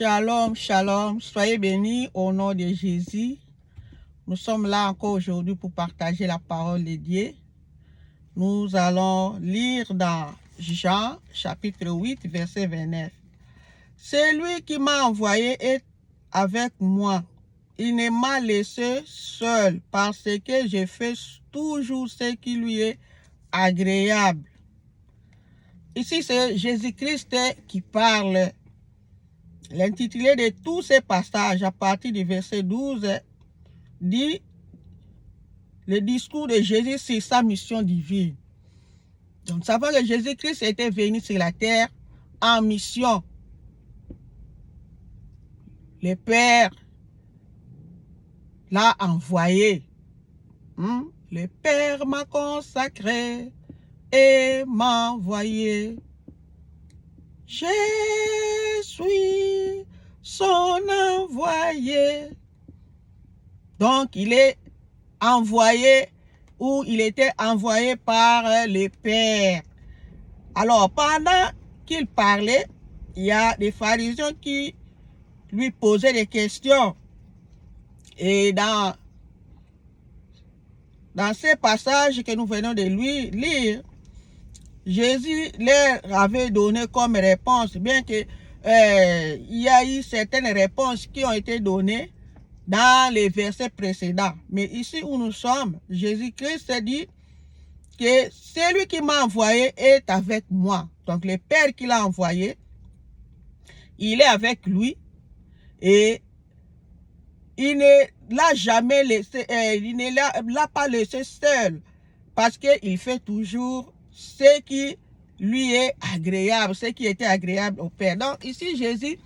Shalom, shalom, soyez bénis au nom de Jésus. Nous sommes là encore aujourd'hui pour partager la parole de Dieu. Nous allons lire dans Jean, chapitre 8, verset 29. Celui qui m'a envoyé est avec moi. Il ne m'a laissé seul parce que je fais toujours ce qui lui est agréable. Ici, c'est Jésus-Christ qui parle. L'intitulé de tous ces passages à partir du verset 12 dit le discours de Jésus sur sa mission divine. Donc, nous savons que Jésus-Christ était venu sur la terre en mission. Le Père l'a envoyé. Le Père m'a consacré et m'a envoyé. Je suis son envoyé. Donc, il est envoyé ou il était envoyé par le Père. Alors, pendant qu'il parlait, il y a des pharisiens qui lui posaient des questions. Et dans ces passages que nous venons de lui lire, Jésus leur avait donné comme réponse, bien que il y a eu certaines réponses qui ont été données dans les versets précédents. Mais ici où nous sommes, Jésus-Christ dit que celui qui m'a envoyé est avec moi. Donc le Père qui l'a envoyé, il est avec lui et il ne l'a jamais laissé, il ne l'a pas laissé seul parce qu'il fait toujours ce qui lui est agréable, ce qui était agréable au Père. Donc ici Jésus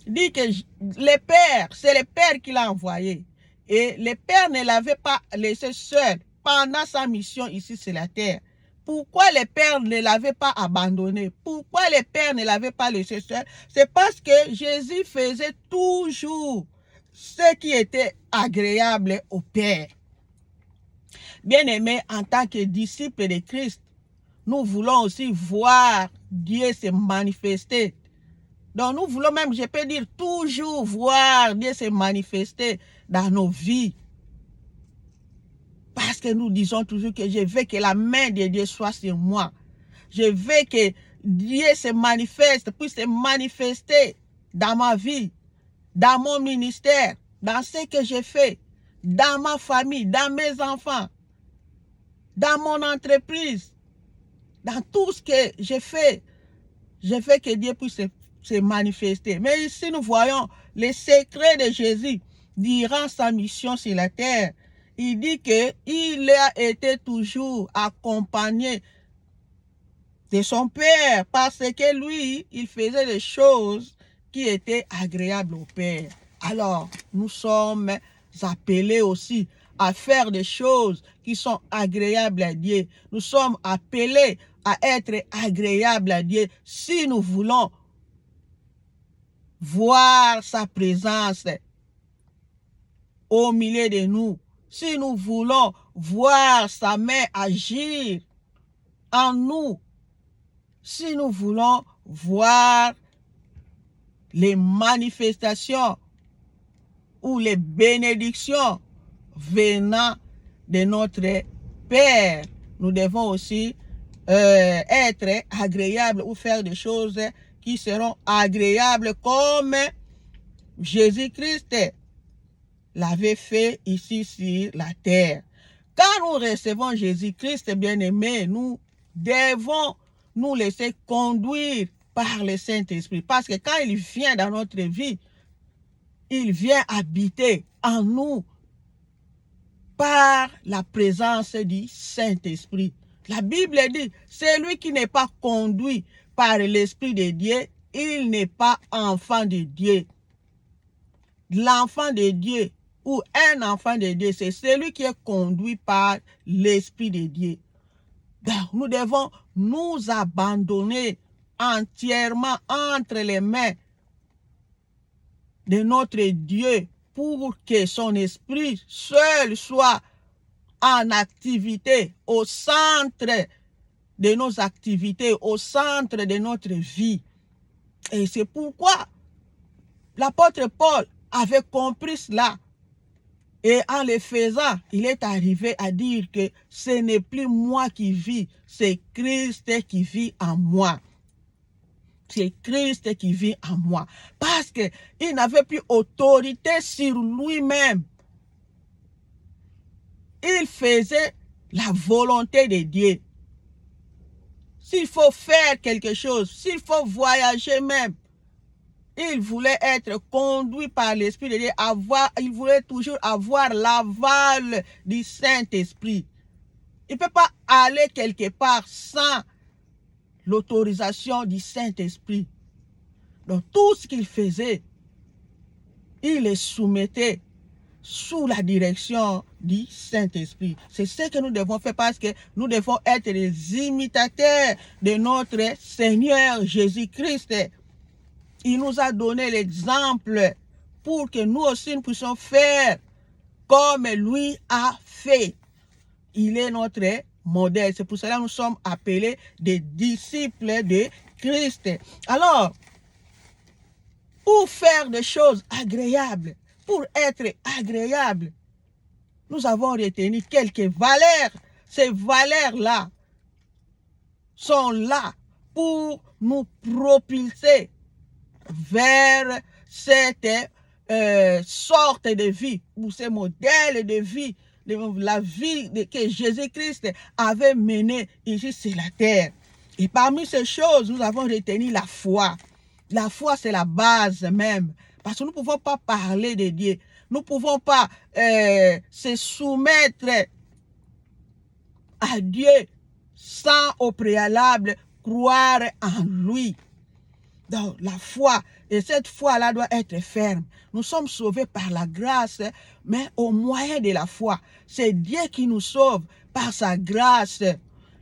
dit que le Père, c'est le Père qui l'a envoyé. Et le Père ne l'avait pas laissé seul pendant sa mission ici sur la terre. Pourquoi le Père ne l'avait pas abandonné? Pourquoi le Père ne l'avait pas laissé seul? C'est parce que Jésus faisait toujours ce qui était agréable au Père. Bien-aimés, en tant que disciples de Christ, nous voulons aussi voir Dieu se manifester. Donc nous voulons même, je peux dire, toujours voir Dieu se manifester dans nos vies. Parce que nous disons toujours que je veux que la main de Dieu soit sur moi. Je veux que Dieu se manifeste, puisse se manifester dans ma vie, dans mon ministère, dans ce que je fais, dans ma famille, dans mes enfants, dans mon entreprise, dans tout ce que je fais. Je veux que Dieu puisse se manifester. Mais ici, nous voyons les secrets de Jésus durant sa mission sur la terre. Il dit qu'il a été toujours accompagné de son Père parce que lui, il faisait des choses qui étaient agréables au Père. Alors, nous sommes appelés aussi à faire des choses qui sont agréables à Dieu. Nous sommes appelés à être agréables à Dieu si nous voulons voir sa présence au milieu de nous. Si nous voulons voir sa main agir en nous. Si nous voulons voir les manifestations ou les bénédictions venant de notre Père, nous devons aussi être agréables ou faire des choses qui seront agréables comme Jésus-Christ l'avait fait ici sur la terre. Quand nous recevons Jésus-Christ, bien-aimé, nous devons nous laisser conduire par le Saint-Esprit. Parce que quand il vient dans notre vie, il vient habiter en nous par la présence du Saint-Esprit. La Bible dit, celui qui n'est pas conduit par l'Esprit de Dieu, il n'est pas enfant de Dieu. L'enfant de Dieu ou un enfant de Dieu, c'est celui qui est conduit par l'Esprit de Dieu. Donc, nous devons nous abandonner entièrement entre les mains de notre Dieu pour que son esprit seul soit en activité, au centre de nos activités, au centre de notre vie. Et c'est pourquoi l'apôtre Paul avait compris cela. Et en le faisant, il est arrivé à dire que ce n'est plus moi qui vis, c'est Christ qui vit en moi. C'est Christ qui vit en moi. Parce qu'il n'avait plus autorité sur lui-même. Il faisait la volonté de Dieu. S'il faut faire quelque chose, s'il faut voyager même, il voulait être conduit par l'Esprit de Dieu. Il voulait toujours avoir l'aval du Saint-Esprit. Il ne peut pas aller quelque part sans l'autorisation du Saint-Esprit. Donc tout ce qu'il faisait, il les soumettait sous la direction du Saint-Esprit. C'est ce que nous devons faire parce que nous devons être les imitateurs de notre Seigneur Jésus-Christ. Il nous a donné l'exemple pour que nous aussi nous puissions faire comme lui a fait. Il est notre modèle. C'est pour cela que nous sommes appelés des disciples de Christ. Alors, pour faire des choses agréables, pour être agréable, nous avons retenu quelques valeurs. Ces valeurs-là sont là pour nous propulser vers cette sorte de vie, ou ce modèle de vie, la vie que Jésus-Christ avait menée ici sur la terre. Et parmi ces choses, nous avons retenu la foi. La foi, c'est la base même. Parce que nous ne pouvons pas parler de Dieu. Nous ne pouvons pas se soumettre à Dieu sans au préalable croire en lui. Donc, la foi, et cette foi-là doit être ferme. Nous sommes sauvés par la grâce, mais au moyen de la foi. C'est Dieu qui nous sauve par sa grâce.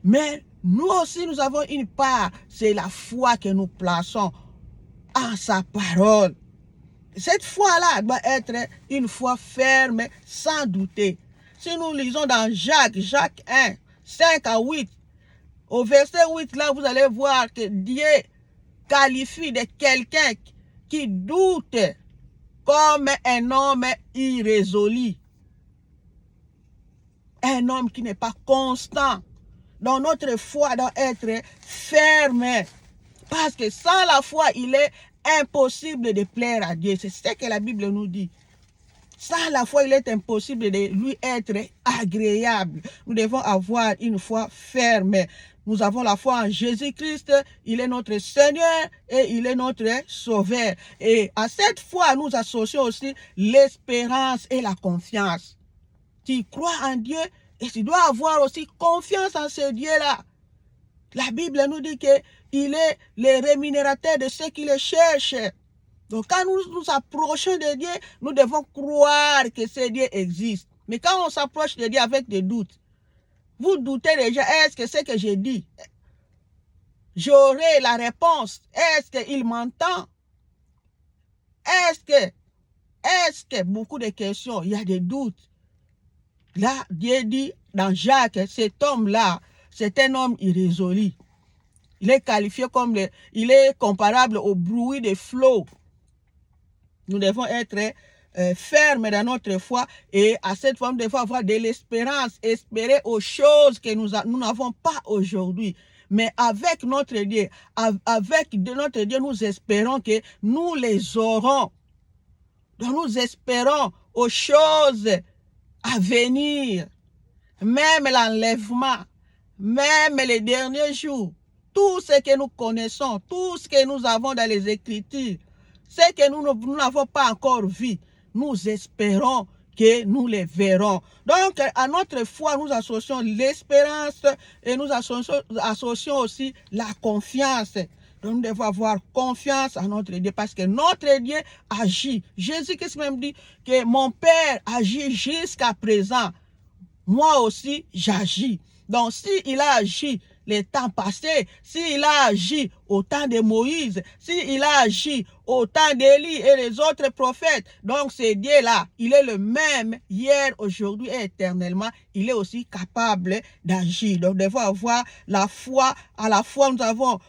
Mais nous aussi, nous avons une part. C'est la foi que nous plaçons en sa parole. Cette foi-là doit être une foi ferme, sans douter. Si nous lisons dans Jacques 1, 5 à 8, au verset 8, là, vous allez voir que Dieu qualifie de quelqu'un qui doute comme un homme irrésolu. Un homme qui n'est pas constant. Donc notre foi doit être ferme. Parce que sans la foi, il est impossible de plaire à Dieu. C'est ce que la Bible nous dit. Sans la foi, il est impossible de lui être agréable. Nous devons avoir une foi ferme. Nous avons la foi en Jésus-Christ. Il est notre Seigneur et il est notre Sauveur. Et à cette foi, nous associons aussi l'espérance et la confiance. Tu crois en Dieu et tu dois avoir aussi confiance en ce Dieu-là. La Bible nous dit qu'il est le rémunérateur de ceux qui le cherchent. Donc quand nous nous approchons de Dieu, nous devons croire que ce Dieu existe. Mais quand on s'approche de Dieu avec des doutes, vous doutez déjà, est-ce que ce que j'ai dit, j'aurai la réponse? Est-ce qu'il m'entend? Est-ce que beaucoup de questions, il y a des doutes? Là, Dieu dit dans Jacques, cet homme-là, c'est un homme irrésolu. Il est qualifié comme il est comparable au bruit des flots. Nous devons être fermes dans notre foi et à cette fois, nous devons avoir de l'espérance, espérer aux choses que nous n'avons pas aujourd'hui. Mais avec notre Dieu, nous espérons que nous les aurons. Donc nous espérons aux choses à venir, même l'enlèvement, même les derniers jours, tout ce que nous connaissons, tout ce que nous avons dans les Écritures, ce que nous n'avons pas encore vu, nous espérons que nous les verrons. Donc, à notre foi, nous associons l'espérance et nous associons aussi la confiance. Donc, nous devons avoir confiance en notre Dieu parce que notre Dieu agit. Jésus-Christ même dit que mon Père agit jusqu'à présent. Moi aussi, j'agis. Donc, s'il a agi les temps passés, s'il a agi au temps de Moïse, s'il a agi au temps d'Élie et les autres prophètes, donc ce Dieu-là, il est le même hier, aujourd'hui et éternellement, il est aussi capable d'agir. Donc, nous devons avoir la foi, à la fois nous avons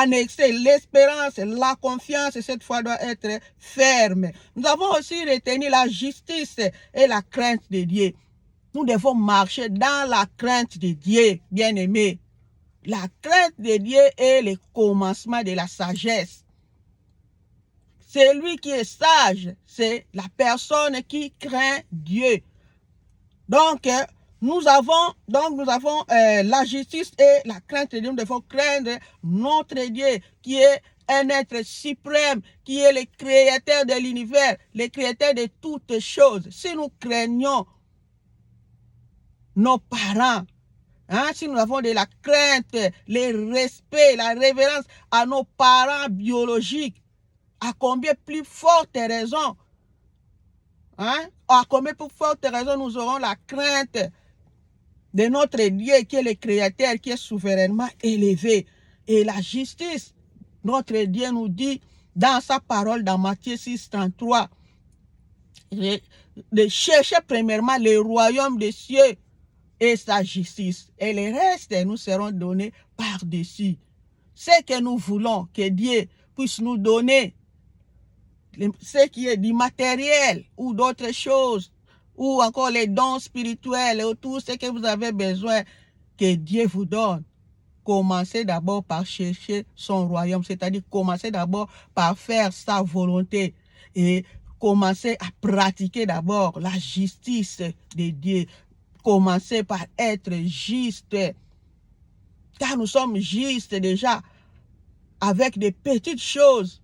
annexer l'espérance, la confiance, cette foi doit être ferme. Nous avons aussi retenu la justice et la crainte de Dieu. Nous devons marcher dans la crainte de Dieu, bien-aimés. La crainte de Dieu est le commencement de la sagesse. Celui qui est sage, c'est la personne qui craint Dieu. Donc, nous avons la justice et la crainte de Dieu. Nous devons craindre notre Dieu qui est un être suprême, qui est le créateur de l'univers, le créateur de toutes choses. Si nous craignons nos parents, si nous avons de la crainte, le respect, la révérence à nos parents biologiques, à combien plus forte raison, à combien plus forte raison nous aurons la crainte de notre Dieu qui est le Créateur, qui est souverainement élevé. Et la justice, notre Dieu nous dit dans sa parole dans Matthieu 6, 33, de chercher premièrement le royaume des cieux et sa justice. Et le reste nous seront donnés par-dessus. Ce que nous voulons que Dieu puisse nous donner, ce qui est du matériel ou d'autres choses, ou encore les dons spirituels, ou tout ce que vous avez besoin, que Dieu vous donne. Commencez d'abord par chercher son royaume, c'est-à-dire commencez d'abord par faire sa volonté et commencez à pratiquer d'abord la justice de Dieu. Commencez par être juste, car nous sommes justes déjà avec des petites choses.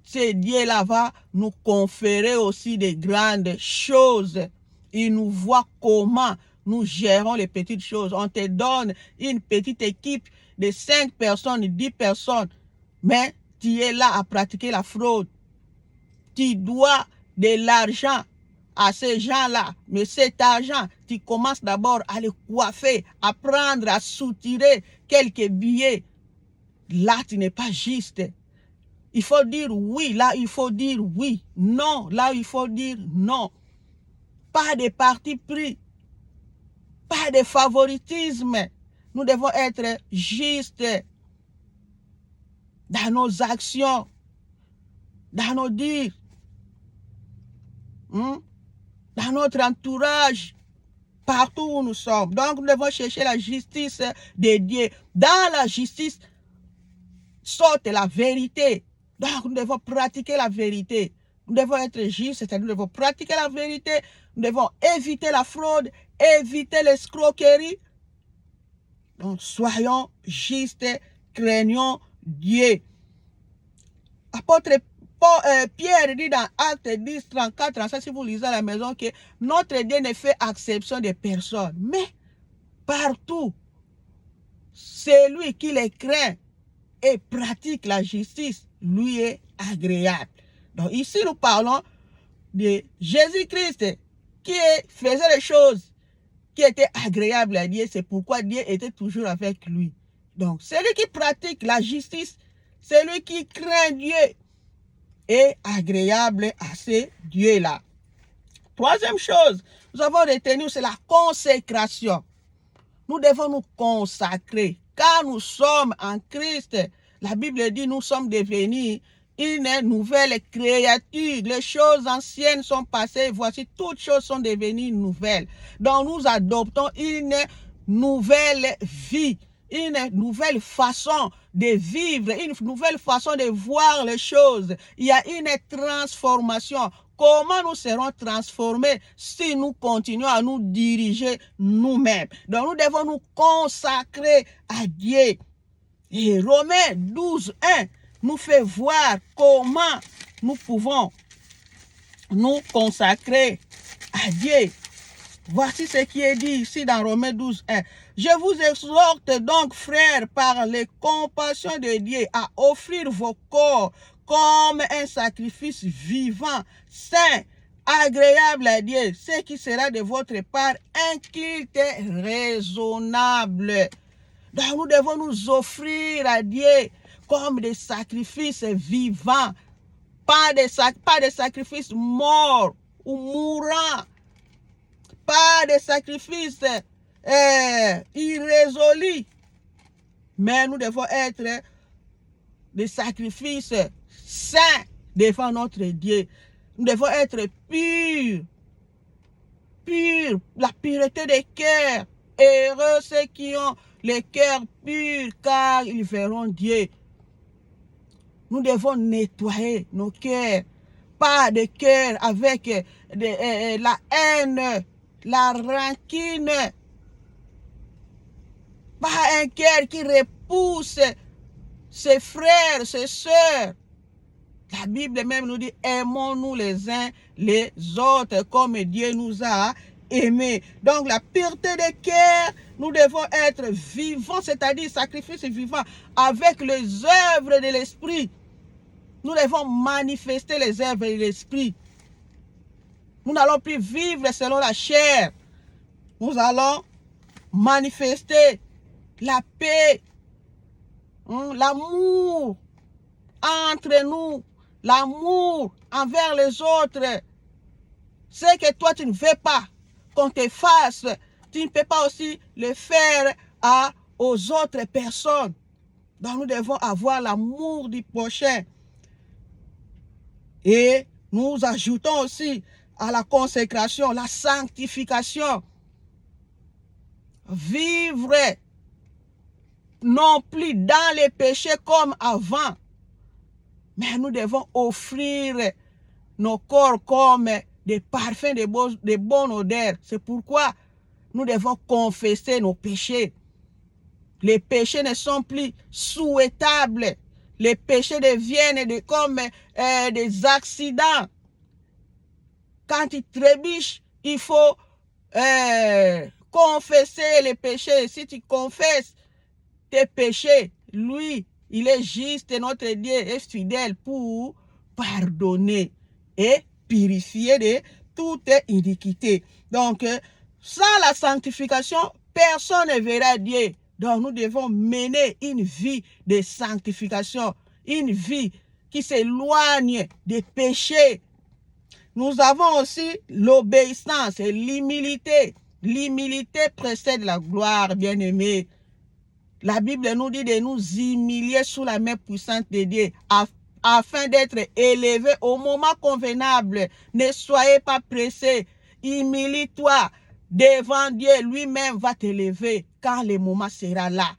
Ce Dieu-là va nous conférer aussi des grandes choses. Il nous voit comment nous gérons les petites choses. On te donne une petite équipe de 5 personnes, 10 personnes, mais tu es là à pratiquer la fraude. Tu dois de l'argent à ces gens-là, mais cet argent, tu commences d'abord à le coiffer, à prendre, à soutirer quelques billets. Là, tu n'es pas juste. Il faut dire oui, là il faut dire oui. Non, là il faut dire non. Pas de parti pris, pas de favoritisme. Nous devons être justes dans nos actions, dans nos dires, dans notre entourage, partout où nous sommes. Donc nous devons chercher la justice de Dieu. Dans la justice sorte la vérité. Donc, nous devons pratiquer la vérité. Nous devons être justes, c'est-à-dire nous devons pratiquer la vérité. Nous devons éviter la fraude, éviter l'escroquerie. Donc, soyons justes, craignons Dieu. Apôtre Pierre dit dans Actes 10, 34, 35, si vous lisez à la maison, que notre Dieu ne fait exception de personne. Mais, partout, celui qui les craint et pratique la justice, lui est agréable. Donc ici, nous parlons de Jésus-Christ qui faisait les choses qui étaient agréables à Dieu. C'est pourquoi Dieu était toujours avec lui. Donc, celui qui pratique la justice, celui qui craint Dieu est agréable à ce Dieu-là. Troisième chose, nous avons retenu, c'est la consécration. Nous devons nous consacrer, car nous sommes en Christ. La Bible dit nous sommes devenus une nouvelle créature. Les choses anciennes sont passées, voici toutes choses sont devenues nouvelles. Donc nous adoptons une nouvelle vie, une nouvelle façon de vivre, une nouvelle façon de voir les choses. Il y a une transformation. Comment nous serons transformés si nous continuons à nous diriger nous-mêmes? Donc nous devons nous consacrer à Dieu. Et Romains 12, 1 nous fait voir comment nous pouvons nous consacrer à Dieu. Voici ce qui est dit ici dans Romains 12, 1. Je vous exhorte donc, frères, par les compassions de Dieu, à offrir vos corps comme un sacrifice vivant, saint, agréable à Dieu, ce qui sera de votre part un culte raisonnable. Donc nous devons nous offrir à Dieu comme des sacrifices vivants, pas des sacrifices morts ou mourants, pas des sacrifices irrésolus, mais nous devons être des sacrifices saints devant notre Dieu. Nous devons être purs. Purs, la pureté des cœurs. Heureux ceux qui ont les cœurs purs, car ils verront Dieu. Nous devons nettoyer nos cœurs. Pas de cœur avec la haine, la rancune. Pas un cœur qui repousse ses frères, ses sœurs. La Bible même nous dit, aimons-nous les uns les autres comme Dieu nous a aimés. Donc la pureté des cœurs, nous devons être vivants, c'est-à-dire sacrifice vivant avec les œuvres de l'Esprit. Nous devons manifester les œuvres de l'Esprit. Nous n'allons plus vivre selon la chair. Nous allons manifester la paix, l'amour entre nous, l'amour envers les autres. Ce que toi tu ne veux pas qu'on te fasse, tu ne peux pas aussi le faire aux autres personnes. Donc nous devons avoir l'amour du prochain. Et nous ajoutons aussi à la consécration, la sanctification. Vivre non plus dans les péchés comme avant, mais nous devons offrir nos corps comme des parfums de bonne odeur. C'est pourquoi nous devons confesser nos péchés. Les péchés ne sont plus souhaitables. Les péchés deviennent comme des accidents. Quand tu trébuches, il faut confesser les péchés. Si tu confesses tes péchés, lui, il est juste, notre Dieu est fidèle pour pardonner et purifier de toute iniquité. Donc, sans la sanctification, personne ne verra Dieu. Donc, nous devons mener une vie de sanctification, une vie qui s'éloigne des péchés. Nous avons aussi l'obéissance et l'humilité. L'humilité précède la gloire, bien-aimés. La Bible nous dit de nous humilier sous la main puissante de Dieu afin d'être élevés au moment convenable. Ne soyez pas pressés. Humilie-toi devant Dieu. Lui-même va t'élever quand le moment sera là.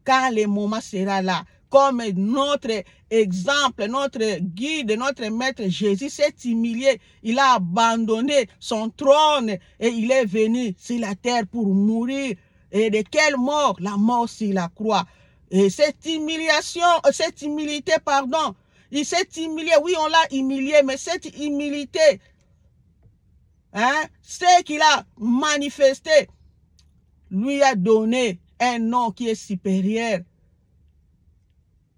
Quand le moment sera là. Comme notre exemple, notre guide, notre maître Jésus s'est humilié. Il a abandonné son trône et il est venu sur la terre pour mourir. Et de quelle mort? La mort sur la croix. Et cette humiliation, cette humilité, pardon, il s'est humilié. Oui, on l'a humilié, mais cette humilité, ce qu'il a manifesté, lui a donné un nom qui est supérieur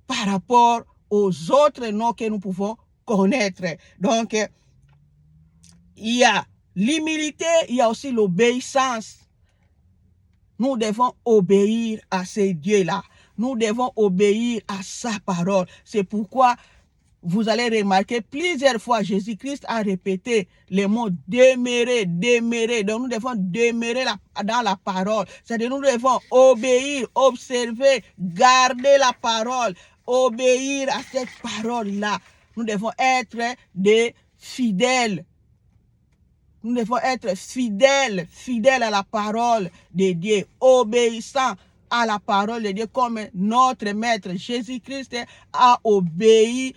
par rapport aux autres noms que nous pouvons connaître. Donc, il y a l'humilité, il y a aussi l'obéissance. Nous devons obéir à ces dieux-là. Nous devons obéir à sa parole. C'est pourquoi vous allez remarquer plusieurs fois Jésus-Christ a répété le mot demeurer, demeurer. Donc nous devons demeurer dans la parole. C'est-à-dire nous devons obéir, observer, garder la parole, obéir à cette parole-là. Nous devons être des fidèles. Nous devons être fidèles, fidèles à la parole de Dieu, obéissants à la parole de Dieu comme notre Maître Jésus-Christ a obéi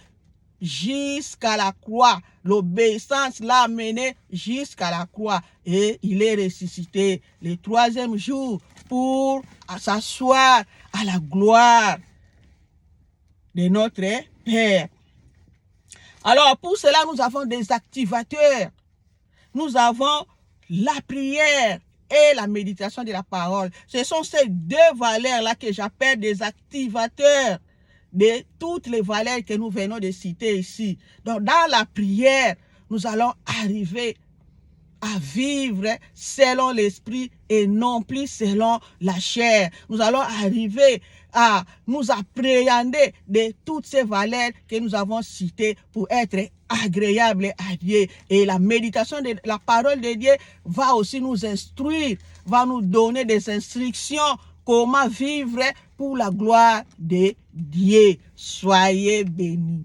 jusqu'à la croix. L'obéissance l'a mené jusqu'à la croix et il est ressuscité le troisième jour pour s'asseoir à la gloire de notre Père. Alors pour cela, nous avons des activateurs. Nous avons la prière et la méditation de la parole. Ce sont ces deux valeurs-là que j'appelle des activateurs de toutes les valeurs que nous venons de citer ici. Donc, dans la prière, nous allons arriver à vivre selon l'esprit et non plus selon la chair. Nous allons arriver à nous appréhender de toutes ces valeurs que nous avons citées pour être agréables à Dieu. Et la méditation de la parole de Dieu va aussi nous instruire, va nous donner des instructions comment vivre pour la gloire de Dieu. Soyez bénis.